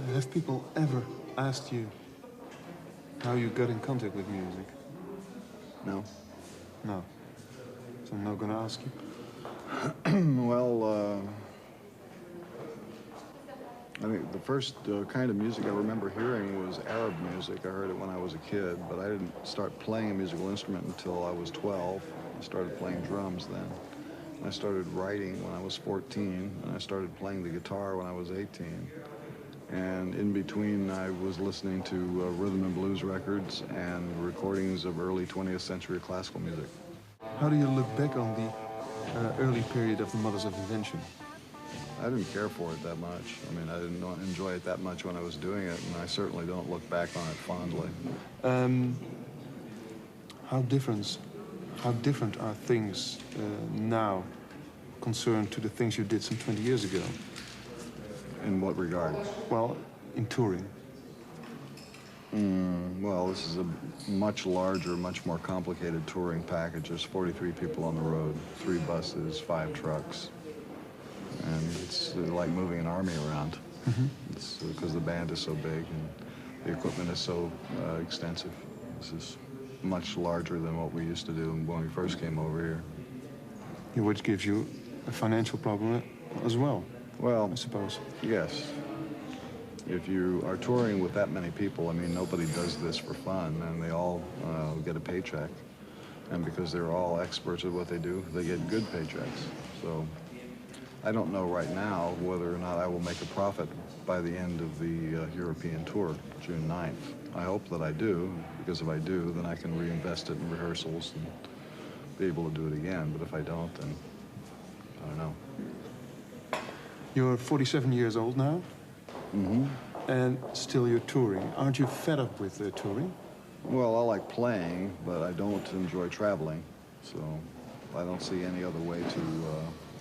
Have people ever asked you how you got in contact with music? No. No. So I'm not gonna ask you. Well, I think the first kind of music I remember hearing was Arab music. I heard it when I was a kid, but I didn't start playing a musical instrument until I was 12. I started playing drums then. I started writing when I was 14, and I started playing the guitar when I was 18. And in between, I was listening to rhythm and blues records and recordings of early 20th century classical music. How do you look back on the early period of the Mothers of Invention? I didn't care for it that much. I mean, I didn't enjoy it that much when I was doing it, and I certainly don't look back on it fondly. How different are things now concerned to the things you did some 20 years ago? In what regard? Well, in touring. Well, this is a much larger, much more complicated touring package. There's 43 people on the road, 3 buses, 5 trucks. And it's like moving an army around. It's because the band is so big and the equipment is so extensive. This is much larger than what we used to do when we first came over here. Yeah, which gives you a financial problem as well, Well, I suppose. yes. If you are touring with that many people, I mean, nobody does this for fun, and they all get a paycheck. And because they're all experts at what they do, they get good paychecks. So I don't know right now whether or not I will make a profit by the end of the European tour, June 9th. I hope that I do, because if I do, then I can reinvest it in rehearsals and be able to do it again. But if I don't, then I don't know. You're 47 years old now? And still you're touring. Aren't you fed up with touring? Well, I like playing, but I don't enjoy traveling. So I don't see any other way to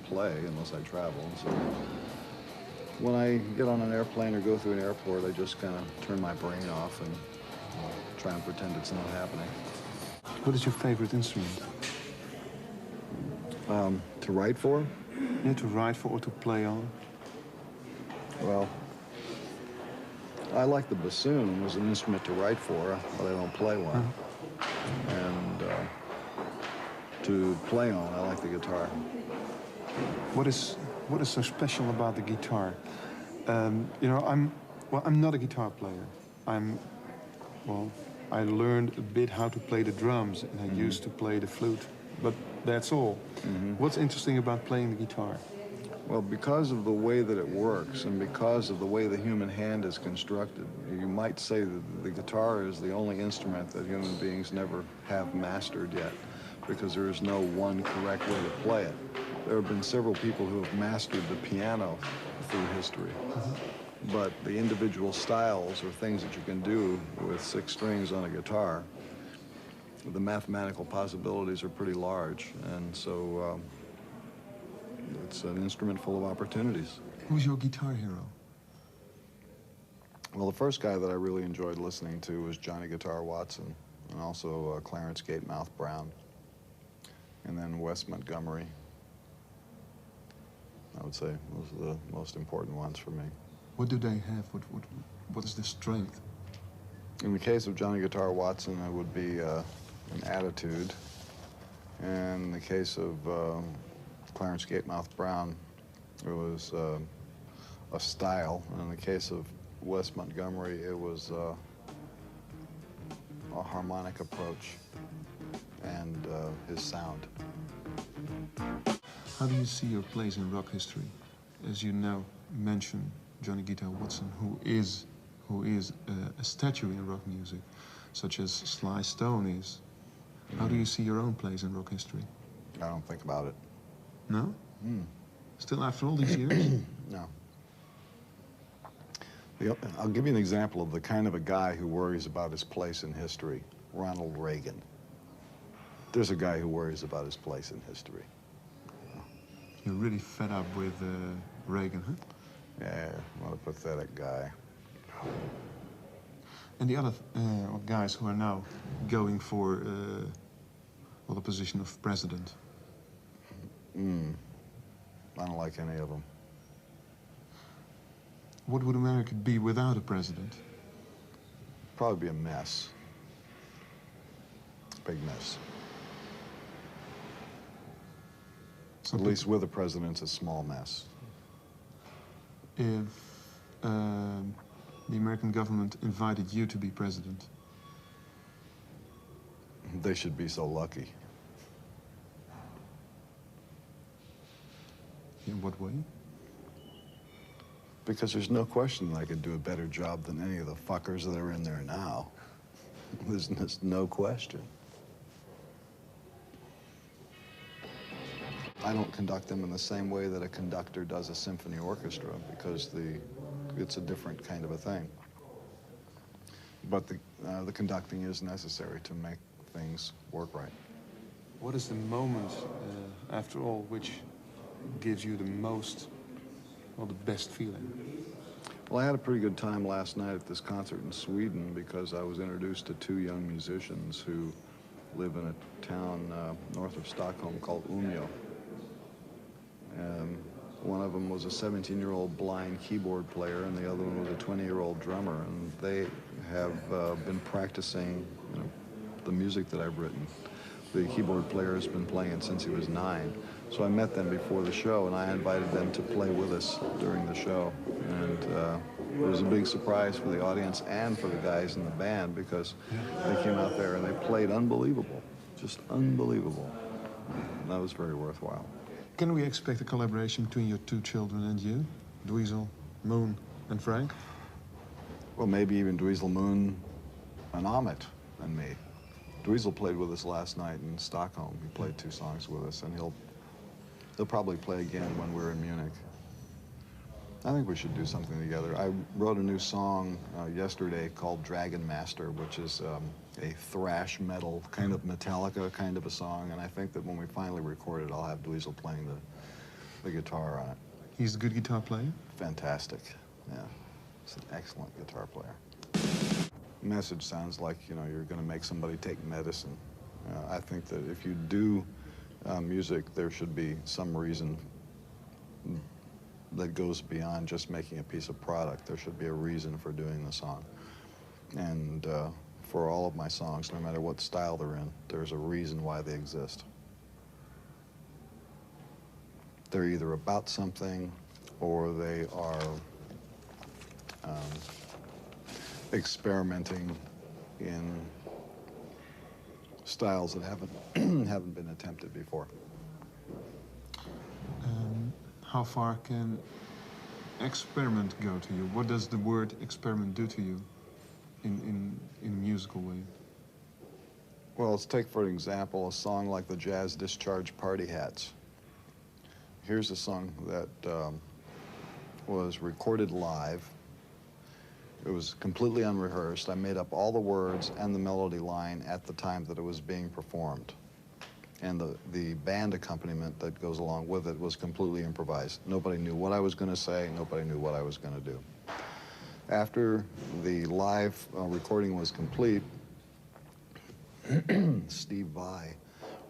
play unless I travel. So when I get on an airplane or go through an airport, I just kind of turn my brain off and try and pretend it's not happening. What is your favorite instrument? To write for? Yeah, to write for or to play on? Well, I like the bassoon as an instrument to write for, but I don't play one. And to play on, I like the guitar. What is so special about the guitar? You know, I'm not a guitar player. I learned a bit how to play the drums, and I used to play the flute, but that's all. What's interesting about playing the guitar? Well, because of the way that it works and because of the way the human hand is constructed, you might say that the guitar is the only instrument that human beings never have mastered yet, because there is no one correct way to play it. There have been several people who have mastered the piano through history, but the individual styles or things that you can do with 6 strings on a guitar, the mathematical possibilities are pretty large, and so it's an instrument full of opportunities. Who's your guitar hero? Well, the first guy that I really enjoyed listening to was Johnny Guitar Watson, and also Clarence Gatemouth Brown, and then Wes Montgomery. I would say those are the most important ones for me. What do they have? What is their strength? In the case of Johnny Guitar Watson, it would be an attitude. And in the case of Clarence Gatemouth Brown, it was a style. And in the case of Wes Montgomery, it was a harmonic approach and his sound. How do you see your place in rock history? As you now mention Johnny Guitar Watson, who is a statue in rock music, such as Sly Stone is. How do you see your own place in rock history? I don't think about it. No? Still after all these years? No. I'll give you an example of the kind of a guy who worries about his place in history. Ronald Reagan. There's a guy who worries about his place in history. You're really fed up with Reagan, huh? Yeah, what a pathetic guy. And the other guys who are now going for the position of president? I don't like any of them. What would America be without a president? Probably be a mess. Big mess. At least with a president, it's a small mess. If the American government invited you to be president, they should be so lucky. in what way? Because there's no question that I could do a better job than any of the fuckers that are in there now. There's just no question. I don't conduct them in the same way that a conductor does a symphony orchestra, because it's a different kind of a thing. But the conducting is necessary to make things work right. What is the moment, after all, which gives you the most, or the best feeling? Well, I had a pretty good time last night at this concert in Sweden because I was introduced to two young musicians who live in a town north of Stockholm called Umeå. One of them was a 17-year-old blind keyboard player, and the other one was a 20-year-old drummer. And they have been practicing, the music that I've written. The keyboard player has been playing it since he was 9. So I met them before the show, and I invited them to play with us during the show. And it was a big surprise for the audience and for the guys in the band, because they came out there and they played unbelievable, just unbelievable. And that was very worthwhile. Can we expect a collaboration between your two children and you? Dweezil, Moon, and Frank? Well, maybe even Dweezil, Moon, and Amit, and me. Dweezil played with us last night in Stockholm. He played 2 songs with us, and he'll probably play again when we're in Munich. I think we should do something together. I wrote a new song yesterday called Dragon Master, which is a thrash metal, kind of Metallica kind of a song, and I think that when we finally record it, I'll have Dweezil playing the guitar on it. He's a good guitar player? Fantastic, yeah. He's an excellent guitar player. The message sounds like, you're going to make somebody take medicine. I think that if you do music, there should be some reason that goes beyond just making a piece of product. There should be a reason for doing the song. And for all of my songs, no matter what style they're in, there's a reason why they exist. They're either about something, or they are experimenting in styles that haven't been attempted before. How far can experiment go to you? What does the word experiment do to you in a musical way? Well, let's take, for example, a song like the Jazz Discharge Party Hats. Here's a song that was recorded live. It was completely unrehearsed. I made up all the words and the melody line at the time that it was being performed. And the band accompaniment that goes along with it was completely improvised. Nobody knew what I was going to say. Nobody knew what I was going to do. After the live recording was complete, Steve Vai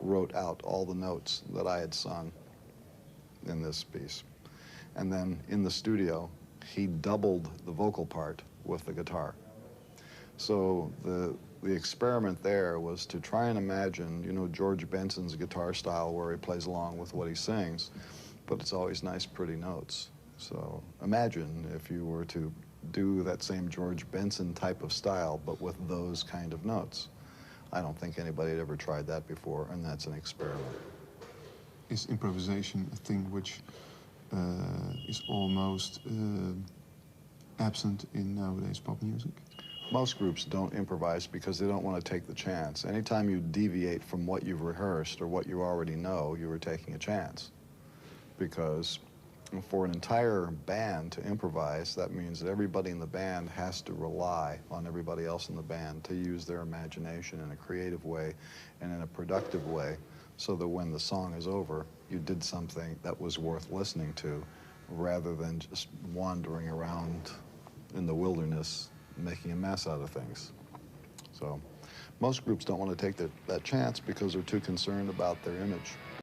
wrote out all the notes that I had sung in this piece. And then in the studio, he doubled the vocal part with the guitar. So the experiment there was to try and imagine, George Benson's guitar style where he plays along with what he sings, but it's always nice, pretty notes. So imagine if you were to do that same George Benson type of style, but with those kind of notes. I don't think anybody had ever tried that before, and that's an experiment. Is improvisation a thing which is almost absent in nowadays pop music? Most groups don't improvise because they don't want to take the chance. Anytime you deviate from what you've rehearsed or what you already know, you are taking a chance. Because for an entire band to improvise, that means that everybody in the band has to rely on everybody else in the band to use their imagination in a creative way and in a productive way, so that when the song is over, you did something that was worth listening to, rather than just wandering around in the wilderness making a mess out of things. So most groups don't want to take that chance because they're too concerned about their image.